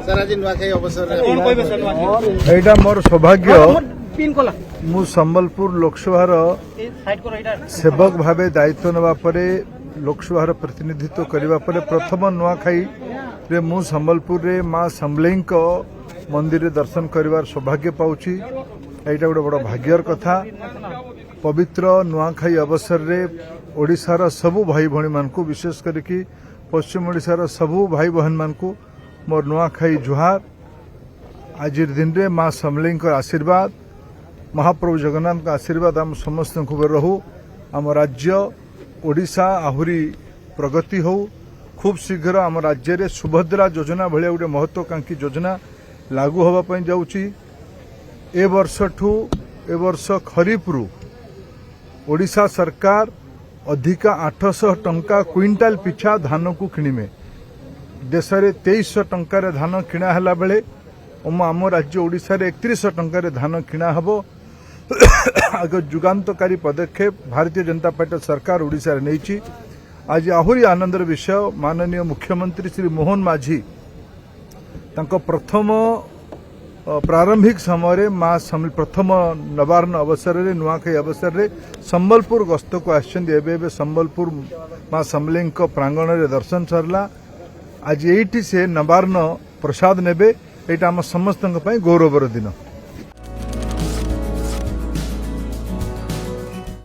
Sir आज नुआखाई अवसर एटा मोर सौभाग्य मु संबलपुर लोकसभा सेवक भावे दायित्व नवा परे लोकसभा प्रतिनिधित्व करने पर प्रथम नुआखाई रे मु संबलपुर रे मां समलेई मंदिर दर्शन करिवार सौभाग्य पाउछि। एटा गोटे बड़ भाग्यर कथा। पवित्र नुआखाई अवसर रे ओडिशार सबु भाई भणी मानकु विशेष करके पश्चिम ओडिशार सबु भाई बहन मानकु मोर नुआखाई जुहार। आज दिन रे मां समलेई आशीर्वाद महाप्रभु जगन्नाथ आशीर्वाद आम समस्त रहू। आम राज्य ओडिशा आहुरी प्रगति हो। खूब शीघ्र आम राज्य रे सुभद्रा योजना भलिया गोटे महत्वाकांक्षी योजना लागू होगा जाउची। ए वर्ष खरीफ रु ओडिशा सरकार अधिका 800 टंका क्विंटाल पिछा धान को किणिमे। देश में 2300 टंकार धान किणा हला बेले आम राज्य ओडिशा रे 3100 टंकार धान किणा हबो। आगे जुगान्तकारी पदक्षेप भारतीय जनता पार्टी सरकार ओडिशा रे नैची। आज आहुरी आनंदर विषय माननीय मुख्यमंत्री श्री मोहन माझी तांको प्रथम प्रारंभिक समय मां प्रथम नवारण अवसर रे नुआखाई अवसर रे संबलपुर गस्त को आछन। संबलपुर मां समलेई प्रांगण रे दर्शन सरला। आज एठी से नवारण प्रसाद नेबे। एटा हम समस्त गौरवर दिन।